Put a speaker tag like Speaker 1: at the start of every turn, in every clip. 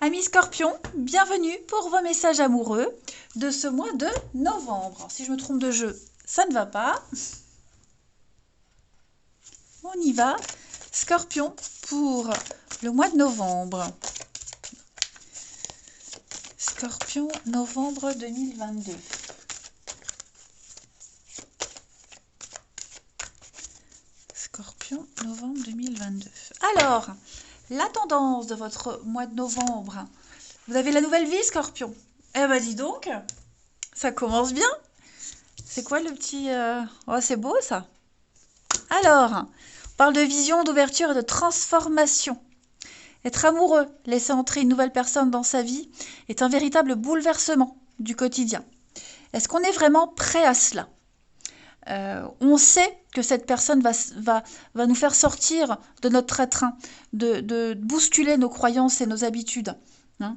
Speaker 1: Amis Scorpions, bienvenue pour vos messages amoureux de ce mois de novembre. Si je me trompe de jeu, ça ne va pas. On y va. Scorpion pour le mois de novembre. Scorpion, novembre 2022. Scorpion, novembre 2022. Alors, la tendance de votre mois de novembre. Vous avez la nouvelle vie, Scorpion? Eh ben dis donc, ça commence bien. C'est quoi le petit... Oh, c'est beau ça. Alors, on parle de vision, d'ouverture et de transformation. Être amoureux, laisser entrer une nouvelle personne dans sa vie, est un véritable bouleversement du quotidien. Est-ce qu'on est vraiment prêt à cela? On sait que cette personne va nous faire sortir de notre train-train, de bousculer nos croyances et nos habitudes. Hein.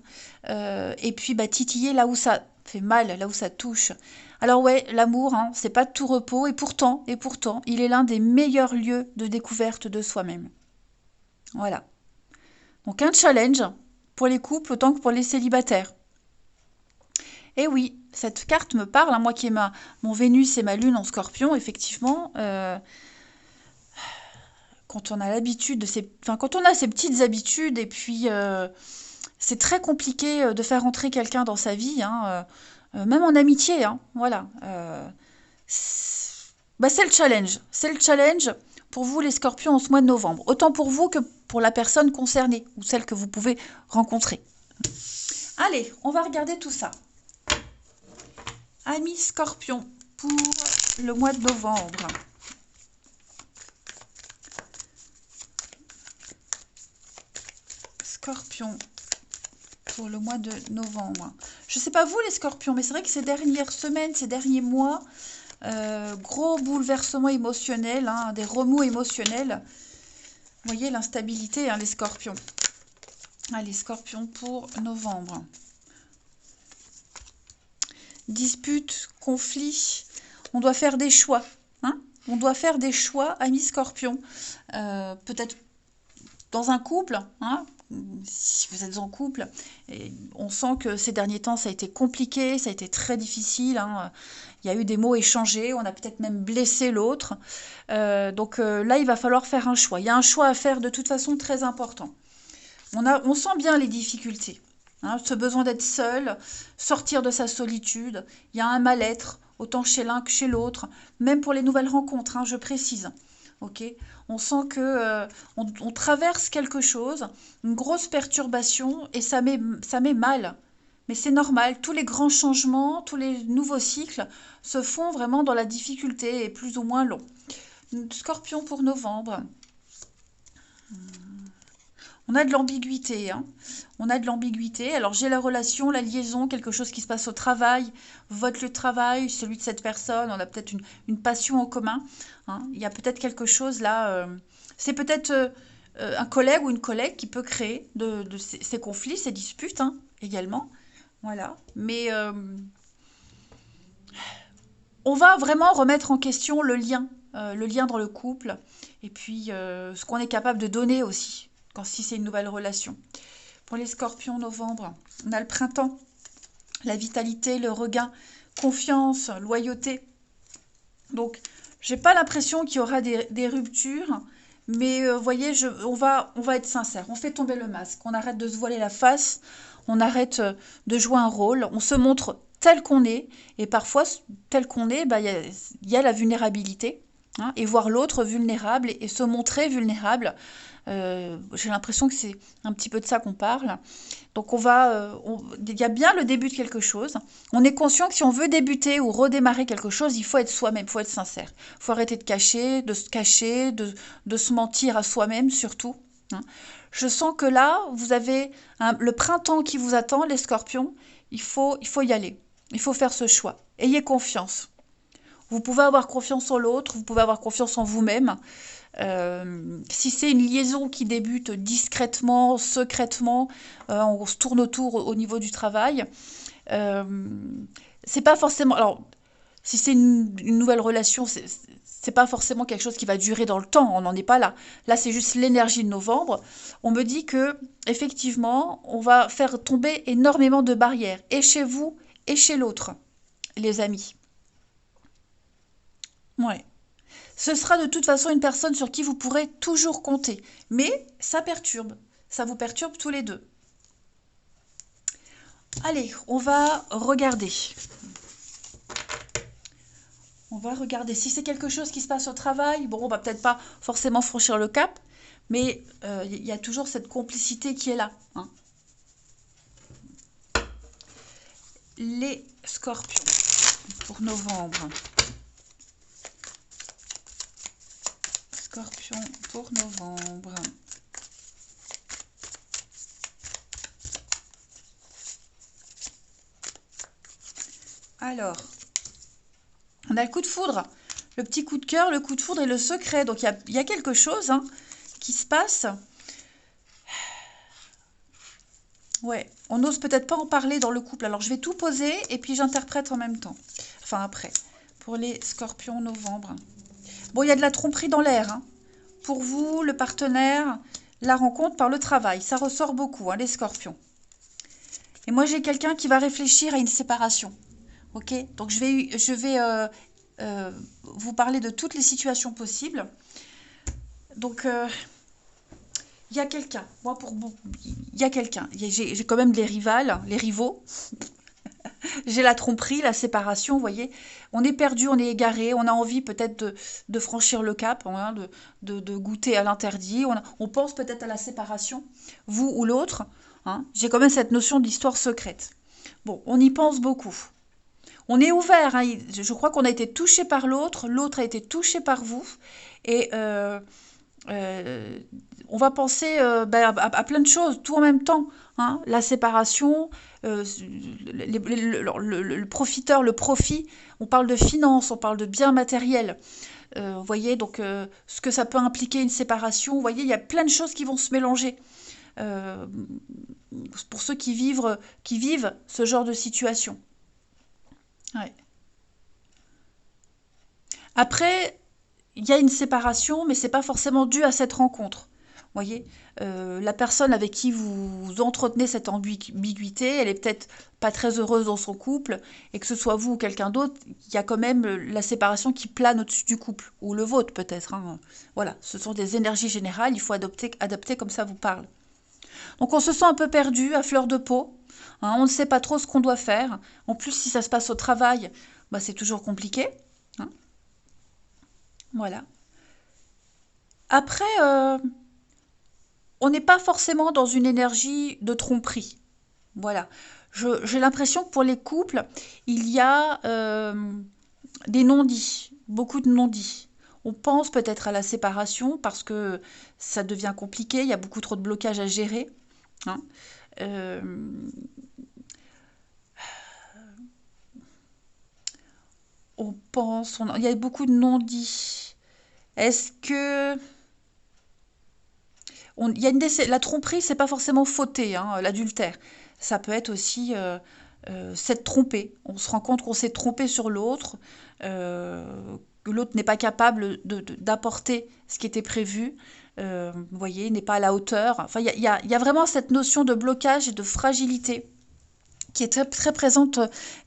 Speaker 1: Et puis titiller là où ça fait mal, là où ça touche. Alors ouais, l'amour, hein, c'est pas de tout repos, et pourtant, il est l'un des meilleurs lieux de découverte de soi-même. Voilà. Donc un challenge pour les couples autant que pour les célibataires. Et oui, cette carte me parle, hein, moi qui ai mon Vénus et ma Lune en Scorpion, effectivement, quand on a l'habitude de quand on a ces petites habitudes, et puis c'est très compliqué de faire entrer quelqu'un dans sa vie, hein, même en amitié, hein, voilà. C'est le challenge. C'est le challenge pour vous les Scorpions en ce mois de novembre. Autant pour vous que pour la personne concernée ou celle que vous pouvez rencontrer. Allez, on va regarder tout ça. Amis Scorpions pour le mois de novembre. Scorpion pour le mois de novembre. Je ne sais pas vous les Scorpions, mais c'est vrai que ces dernières semaines, ces derniers mois, gros bouleversement émotionnel, hein, des remous émotionnels. Vous voyez l'instabilité, hein, les Scorpions. Allez, Scorpions pour novembre. Dispute, conflit, on doit faire des choix. Hein, on doit faire des choix, amis Scorpions. Peut-être dans un couple, hein, si vous êtes en couple, et on sent que ces derniers temps, ça a été compliqué, ça a été très difficile. Hein. Il y a eu des mots échangés, on a peut-être même blessé l'autre. Donc là, il va falloir faire un choix. Il y a un choix à faire de toute façon très important. On sent bien les difficultés. Hein, ce besoin d'être seul, sortir de sa solitude. Il y a un mal-être, autant chez l'un que chez l'autre. Même pour les nouvelles rencontres, hein, je précise. Okay, on sent que on traverse quelque chose, une grosse perturbation, et ça met mal. Mais c'est normal, tous les grands changements, tous les nouveaux cycles se font vraiment dans la difficulté et plus ou moins long. Scorpion pour novembre. On a de l'ambiguïté, hein. On a de l'ambiguïté. Alors j'ai la relation, la liaison, quelque chose qui se passe au travail, votre lieu de travail, celui de cette personne, on a peut-être une passion en commun. Hein. Il y a peut-être quelque chose là. C'est peut-être un collègue ou une collègue qui peut créer de ces conflits, ces disputes, hein, également. Voilà. Mais on va vraiment remettre en question le lien dans le couple, et puis ce qu'on est capable de donner aussi, si c'est une nouvelle relation. Pour les Scorpions, novembre, on a le printemps, la vitalité, le regain, confiance, loyauté. Donc, j'ai pas l'impression qu'il y aura des ruptures, mais vous voyez, on va être sincère. On fait tomber le masque, on arrête de se voiler la face, on arrête de jouer un rôle, on se montre tel qu'on est, et parfois, tel qu'on est, il y a la vulnérabilité, hein, et voir l'autre vulnérable et se montrer vulnérable. J'ai l'impression que c'est un petit peu de ça qu'on parle. Donc il y a bien le début de quelque chose. On est conscient que si on veut débuter ou redémarrer quelque chose, il faut être soi-même, il faut être sincère. Il faut arrêter de se cacher, de se mentir à soi-même surtout. Hein. Je sens que là, vous avez le printemps qui vous attend, les Scorpions. Il faut y aller. Il faut faire ce choix. Ayez confiance. Vous pouvez avoir confiance en l'autre, vous pouvez avoir confiance en vous-même. Si c'est une liaison qui débute discrètement, secrètement, on se tourne autour au niveau du travail. C'est pas forcément. Alors, si c'est une nouvelle relation, C'est pas forcément quelque chose qui va durer dans le temps, on n'en est pas là. Là, c'est juste l'énergie de novembre. On me dit que effectivement, on va faire tomber énormément de barrières, et chez vous et chez l'autre, les amis. Ouais. Ce sera de toute façon une personne sur qui vous pourrez toujours compter. Mais ça perturbe. Ça vous perturbe tous les deux. Allez, on va regarder. On va regarder. Si c'est quelque chose qui se passe au travail, bon, on va peut-être pas forcément franchir le cap, mais il y a toujours cette complicité qui est là, hein. Les scorpions pour novembre. Scorpion pour novembre. Alors, on a le coup de foudre, le petit coup de cœur, le coup de foudre et le secret. Donc, il y a quelque chose, hein, qui se passe. Ouais, on n'ose peut-être pas en parler dans le couple. Alors, je vais tout poser et puis j'interprète en même temps. Enfin, après, pour les scorpions novembre. Bon, il y a de la tromperie dans l'air, hein. Pour vous, le partenaire, la rencontre par le travail. Ça ressort beaucoup, hein, les scorpions. Et moi, j'ai quelqu'un qui va réfléchir à une séparation. Ok? Donc, je vais vous parler de toutes les situations possibles. Donc, il y a quelqu'un. Moi, il y a quelqu'un. J'ai quand même des rivales, les rivaux. J'ai la tromperie, la séparation, vous voyez. On est perdu, on est égaré, on a envie peut-être de franchir le cap, hein, de goûter à l'interdit. On pense peut-être à la séparation, vous ou l'autre, hein. J'ai quand même cette notion d'histoire secrète. Bon, on y pense beaucoup. On est ouvert, hein. Je crois qu'on a été touché par l'autre, l'autre a été touché par vous. Et euh, on va penser à plein de choses, tout en même temps, hein. La séparation, le profiteur, le profit, on parle de finances, on parle de biens matériels. Vous voyez, donc ce que ça peut impliquer une séparation, vous voyez, il y a plein de choses qui vont se mélanger. euh, pour ceux qui vivent ce genre de situation. Ouais. Après, il y a une séparation, mais c'est pas forcément dû à cette rencontre. Vous voyez, la personne avec qui vous entretenez cette ambiguïté, elle est peut-être pas très heureuse dans son couple, et que ce soit vous ou quelqu'un d'autre, il y a quand même la séparation qui plane au-dessus du couple, ou le vôtre peut-être, hein. Voilà, ce sont des énergies générales, il faut adapter comme ça vous parle. Donc on se sent un peu perdu, à fleur de peau, hein, on ne sait pas trop ce qu'on doit faire. En plus, si ça se passe au travail, bah, c'est toujours compliqué, hein. Voilà. Après, on n'est pas forcément dans une énergie de tromperie. Voilà. J'ai l'impression que pour les couples, il y a des non-dits, beaucoup de non-dits. On pense peut-être à la séparation parce que ça devient compliqué, il y a beaucoup trop de blocages à gérer, hein. Euh, on pense, il y a beaucoup de non-dits. Est-ce que il y a la tromperie, c'est pas forcément fauter, hein, l'adultère. Ça peut être aussi s'être trompé. On se rend compte qu'on s'est trompé sur l'autre, que l'autre n'est pas capable d'apporter ce qui était prévu. Vous voyez, n'est pas à la hauteur. Enfin, il y a vraiment cette notion de blocage et de fragilité qui est très, très présente,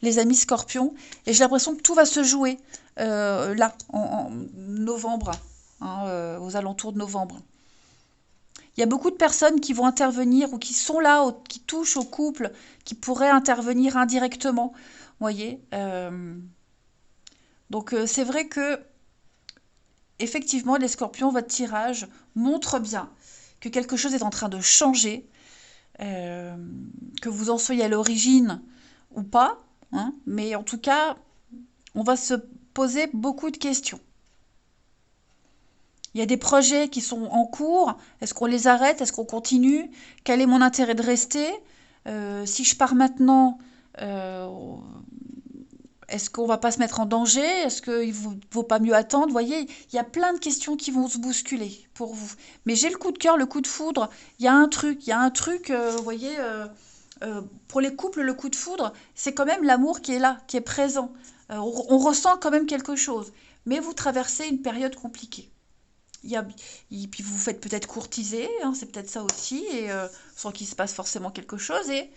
Speaker 1: les amis scorpions. Et j'ai l'impression que tout va se jouer là, en novembre, hein, aux alentours de novembre. Il y a beaucoup de personnes qui vont intervenir ou qui sont là, qui touchent au couple, qui pourraient intervenir indirectement. Vous voyez, donc c'est vrai que effectivement, les scorpions, votre tirage montre bien que quelque chose est en train de changer, euh, que vous en soyez à l'origine ou pas, hein, mais en tout cas, on va se poser beaucoup de questions. Il y a des projets qui sont en cours. Est-ce qu'on les arrête? Est-ce qu'on continue? Quel est mon intérêt de rester? Si je pars maintenant, euh, est-ce qu'on va pas se mettre en danger? Est-ce qu'il vaut pas mieux attendre? Vous voyez, il y a plein de questions qui vont se bousculer pour vous. Mais j'ai le coup de cœur, le coup de foudre. Il y a un truc, vous voyez, pour les couples, le coup de foudre, c'est quand même l'amour qui est là, qui est présent. On ressent quand même quelque chose. mais vous traversez une période compliquée. Puis vous vous faites peut-être courtiser, hein, c'est peut-être ça aussi, et sans qu'il se passe forcément quelque chose, et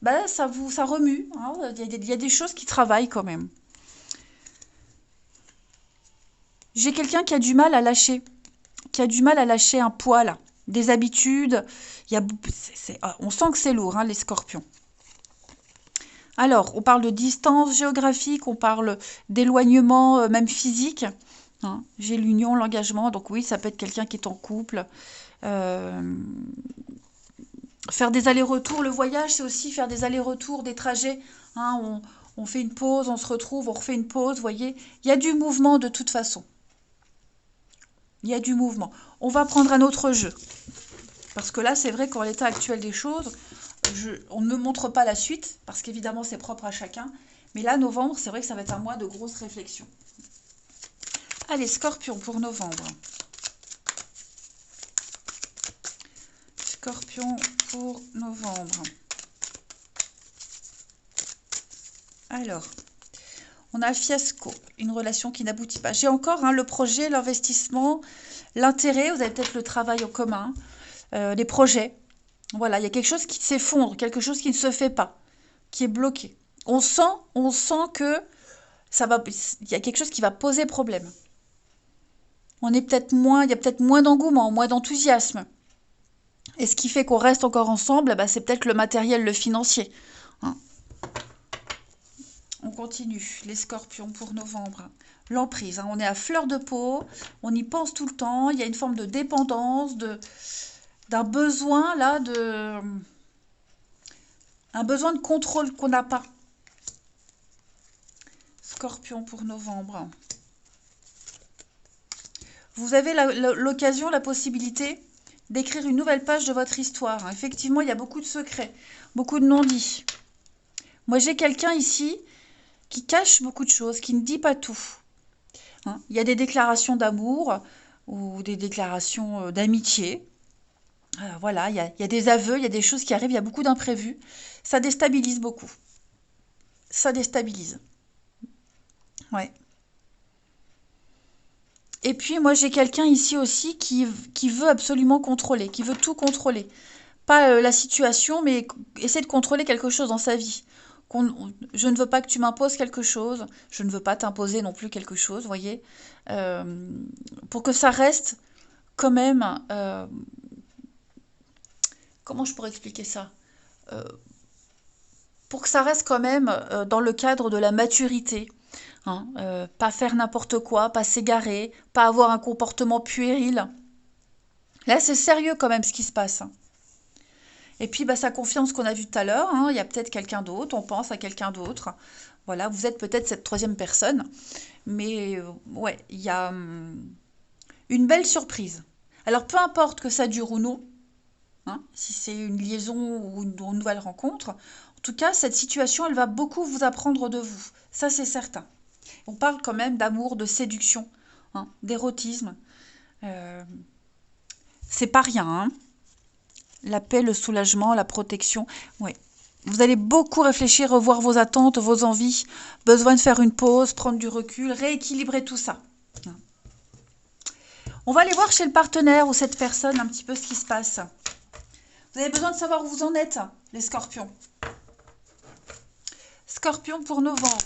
Speaker 1: bah, ça remue, hein, il y a des choses qui travaillent quand même. J'ai quelqu'un qui a du mal à lâcher, un poids là, des habitudes. On sent que c'est lourd, hein, les scorpions. Alors, on parle de distance géographique, on parle d'éloignement, même physique. Hein. J'ai l'union, l'engagement, donc oui, ça peut être quelqu'un qui est en couple. Faire des allers-retours, le voyage, c'est aussi faire des allers-retours, des trajets. Hein. On fait une pause, on se retrouve, on refait une pause, vous voyez. Il y a du mouvement de toute façon. Il y a du mouvement. On va prendre un autre jeu. Parce que là, c'est vrai qu'en l'état actuel des choses, on ne me montre pas la suite, parce qu'évidemment, c'est propre à chacun. Mais là, novembre, c'est vrai que ça va être un mois de grosses réflexions. Allez, Scorpion pour novembre. Scorpion pour novembre. Alors, on a le fiasco, une relation qui n'aboutit pas. J'ai encore le projet, l'investissement, l'intérêt, vous avez peut-être le travail en commun, les projets. Voilà, il y a quelque chose qui s'effondre, quelque chose qui ne se fait pas, qui est bloqué. On sent que il y a quelque chose qui va poser problème. Il y a peut-être moins d'engouement, moins d'enthousiasme. Et ce qui fait qu'on reste encore ensemble, c'est peut-être le matériel, le financier. Hein. On continue, les scorpions pour novembre. L'emprise, hein, on est à fleur de peau, on y pense tout le temps, il y a une forme de dépendance, d'un besoin là, un besoin de contrôle qu'on n'a pas. Scorpion pour novembre. Vous avez l'occasion, la possibilité d'écrire une nouvelle page de votre histoire. Effectivement, il y a beaucoup de secrets, beaucoup de non-dits. Moi, j'ai quelqu'un ici qui cache beaucoup de choses, qui ne dit pas tout. Hein, il y a des déclarations d'amour ou des déclarations d'amitié. Voilà, il y a des aveux, il y a des choses qui arrivent, il y a beaucoup d'imprévus. Ça déstabilise beaucoup. Ça déstabilise. Ouais. Et puis, moi, j'ai quelqu'un ici aussi qui veut absolument contrôler, qui veut tout contrôler. Pas la situation, mais essayer de contrôler quelque chose dans sa vie. Je ne veux pas que tu m'imposes quelque chose, je ne veux pas t'imposer non plus quelque chose, vous voyez. Pour que ça reste quand même... comment je pourrais expliquer ça? Pour que ça reste quand même dans le cadre de la maturité. Hein, pas faire n'importe quoi, pas s'égarer, pas avoir un comportement puéril. Là, c'est sérieux quand même ce qui se passe. Et puis, sa confiance qu'on a vue tout à l'heure, hein, il y a peut-être quelqu'un d'autre, on pense à quelqu'un d'autre. Voilà, vous êtes peut-être cette troisième personne. Mais ouais, il y a une belle surprise. Alors, peu importe que ça dure ou non, hein, si c'est une liaison ou une nouvelle rencontre, en tout cas, cette situation, elle va beaucoup vous apprendre de vous. Ça, c'est certain. On parle quand même d'amour, de séduction, hein, d'érotisme. C'est pas rien, hein. La paix, le soulagement, la protection. Oui. Vous allez beaucoup réfléchir, revoir vos attentes, vos envies, besoin de faire une pause, prendre du recul, rééquilibrer tout ça. On va aller voir chez le partenaire ou cette personne un petit peu ce qui se passe. Vous avez besoin de savoir où vous en êtes, les scorpions. Scorpion pour novembre.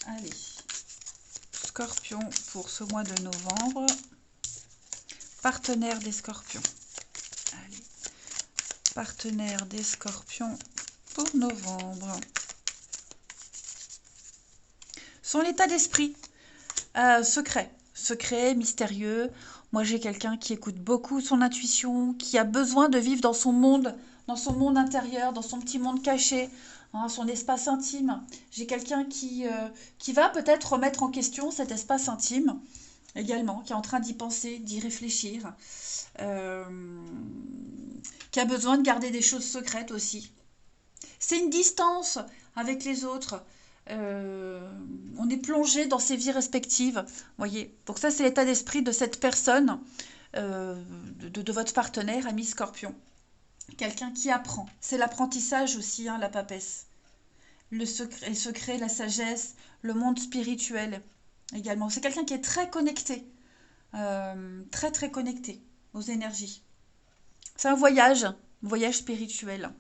Speaker 1: Allez. Scorpion pour ce mois de novembre. Partenaire des scorpions. Allez. Partenaire des scorpions pour novembre. Son état d'esprit. Secret, mystérieux. Moi, j'ai quelqu'un qui écoute beaucoup son intuition, qui a besoin de vivre dans son monde intérieur, dans son petit monde caché, hein, son espace intime. J'ai quelqu'un qui va peut-être remettre en question cet espace intime également, qui est en train d'y penser, d'y réfléchir, qui a besoin de garder des choses secrètes aussi. C'est une distance avec les autres. On est plongé dans ses vies respectives, voyez. Donc ça, c'est l'état d'esprit de cette personne, de votre partenaire, ami Scorpion. Quelqu'un qui apprend. C'est l'apprentissage aussi, hein, la papesse. les secrets, la sagesse, le monde spirituel également. C'est quelqu'un qui est très connecté, très très connecté aux énergies. C'est un voyage spirituel,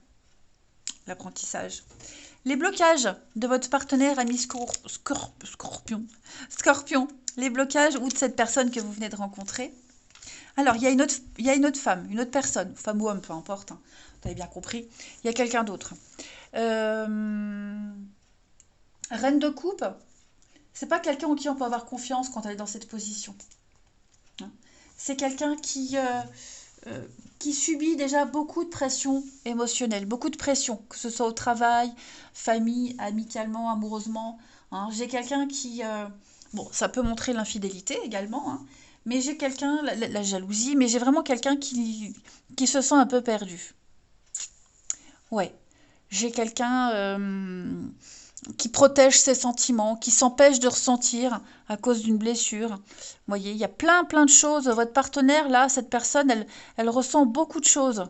Speaker 1: l'apprentissage. Les blocages de votre partenaire ami Scorpion, les blocages ou de cette personne que vous venez de rencontrer. Alors, il y a une autre femme, une autre personne, femme ou homme, peu importe, hein, vous avez bien compris. Il y a quelqu'un d'autre. Reine de coupe, c'est pas quelqu'un en qui on peut avoir confiance quand elle est dans cette position. Hein. C'est quelqu'un qui subit déjà beaucoup de pression émotionnelle, beaucoup de pression, que ce soit au travail, famille, amicalement, amoureusement. Hein. J'ai quelqu'un qui... bon, ça peut montrer l'infidélité également, hein, mais j'ai quelqu'un, la jalousie, mais j'ai vraiment quelqu'un qui se sent un peu perdu. Ouais, j'ai quelqu'un qui protège ses sentiments, qui s'empêche de ressentir à cause d'une blessure. Vous voyez, il y a plein de choses. Votre partenaire, là, cette personne, elle ressent beaucoup de choses.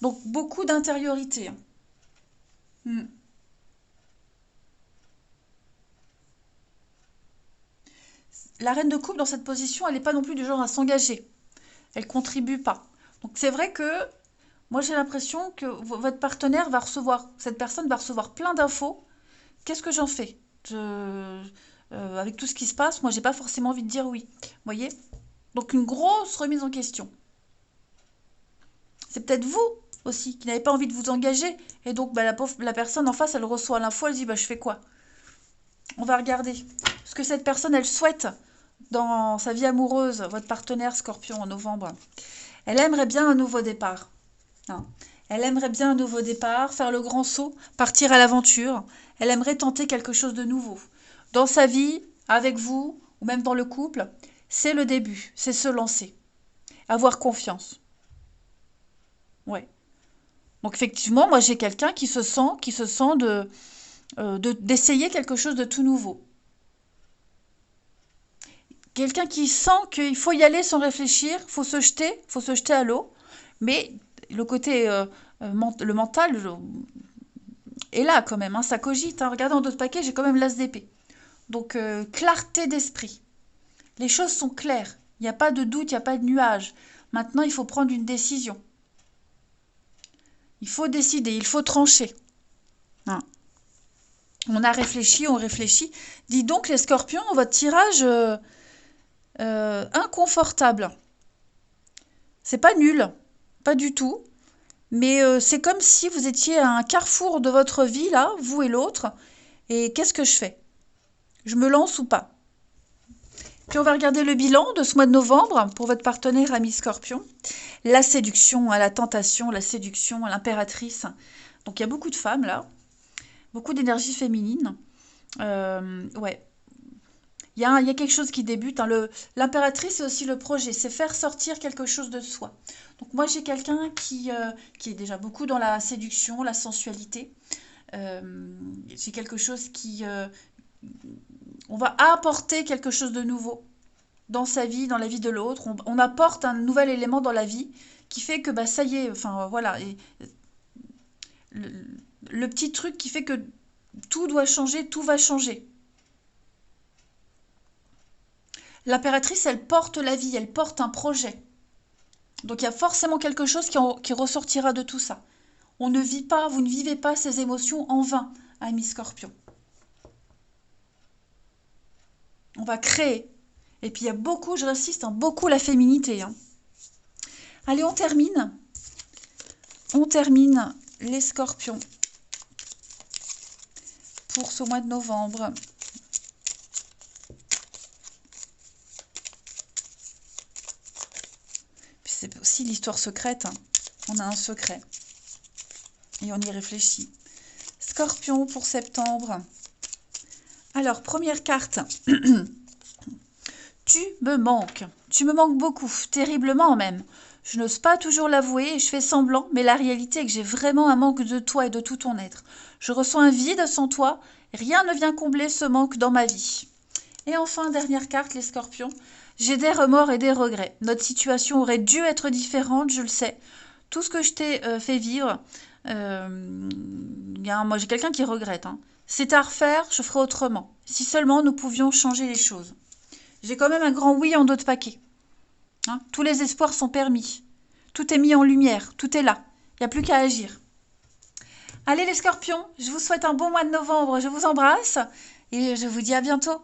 Speaker 1: Donc, beaucoup d'intériorité. Hmm. La reine de coupe, dans cette position, elle n'est pas non plus du genre à s'engager. Elle contribue pas. Donc, c'est vrai que moi, j'ai l'impression que votre partenaire va recevoir, cette personne va recevoir plein d'infos. Qu'est-ce que j'en fais? Avec tout ce qui se passe, moi, j'ai pas forcément envie de dire oui. Vous voyez? Donc, une grosse remise en question. C'est peut-être vous aussi qui n'avez pas envie de vous engager. Et donc, bah, la personne en face, elle reçoit l'info, elle dit, bah, je fais quoi? On va regarder. Ce que cette personne, elle souhaite dans sa vie amoureuse, votre partenaire Scorpion en novembre. Elle aimerait bien un nouveau départ. Hein. Elle aimerait bien un nouveau départ, faire le grand saut, partir à l'aventure. Elle aimerait tenter quelque chose de nouveau. Dans sa vie, avec vous, ou même dans le couple, c'est le début, c'est se lancer. Avoir confiance. Ouais. Donc effectivement, moi j'ai quelqu'un qui se sent d'essayer quelque chose de tout nouveau. Quelqu'un qui sent qu'il faut y aller sans réfléchir, faut se jeter à l'eau. Mais le côté, le mental est là quand même, hein, ça cogite. Hein. Regardez en d'autres paquets, j'ai quand même l'as d'épée. Donc clarté d'esprit. Les choses sont claires. Il n'y a pas de doute, il n'y a pas de nuage. Maintenant, il faut prendre une décision. Il faut décider, il faut trancher. Hein. On a réfléchi, on réfléchit. Dis donc, les scorpions, votre tirage inconfortable. C'est pas nul, pas du tout. Mais c'est comme si vous étiez à un carrefour de votre vie, là, vous et l'autre. Et qu'est-ce que je fais? Je me lance ou pas? Puis on va regarder le bilan de ce mois de novembre pour votre partenaire ami Scorpion. La séduction, la tentation, la séduction, l'impératrice. Donc il y a beaucoup de femmes là, beaucoup d'énergie féminine. Ouais, il y a quelque chose qui débute. Hein. L'impératrice, c'est aussi le projet, c'est faire sortir quelque chose de soi. Donc moi j'ai quelqu'un qui est déjà beaucoup dans la séduction, la sensualité. J'ai quelque chose on va apporter quelque chose de nouveau dans sa vie, dans la vie de l'autre. On apporte un nouvel élément dans la vie qui fait que bah ça y est, enfin voilà, et le, le petit truc qui fait que tout doit changer, tout va changer. L'impératrice, elle porte la vie, elle porte un projet. Donc il y a forcément quelque chose qui ressortira de tout ça. On ne vit pas, vous ne vivez pas ces émotions en vain, ami Scorpion. On va créer. Et puis il y a beaucoup, je insiste, hein, beaucoup la féminité. Hein. Allez, on termine. On termine les scorpions pour ce mois de novembre. Puis c'est aussi l'histoire secrète. Hein. On a un secret. Et on y réfléchit. Scorpion pour septembre. Alors, première carte. Tu me manques. Tu me manques beaucoup, terriblement même. Je n'ose pas toujours l'avouer et je fais semblant, mais la réalité est que j'ai vraiment un manque de toi et de tout ton être. Je ressens un vide sans toi, et rien ne vient combler ce manque dans ma vie. Et enfin, dernière carte, les scorpions. J'ai des remords et des regrets. Notre situation aurait dû être différente, je le sais. Tout ce que je t'ai fait vivre, Moi, j'ai quelqu'un qui regrette, hein. C'est à refaire, je ferai autrement. Si seulement nous pouvions changer les choses. J'ai quand même un grand oui en dos de paquet. Hein. Tous les espoirs sont permis. Tout est mis en lumière, tout est là. Il n'y a plus qu'à agir. Allez les scorpions, je vous souhaite un bon mois de novembre. Je vous embrasse et je vous dis à bientôt.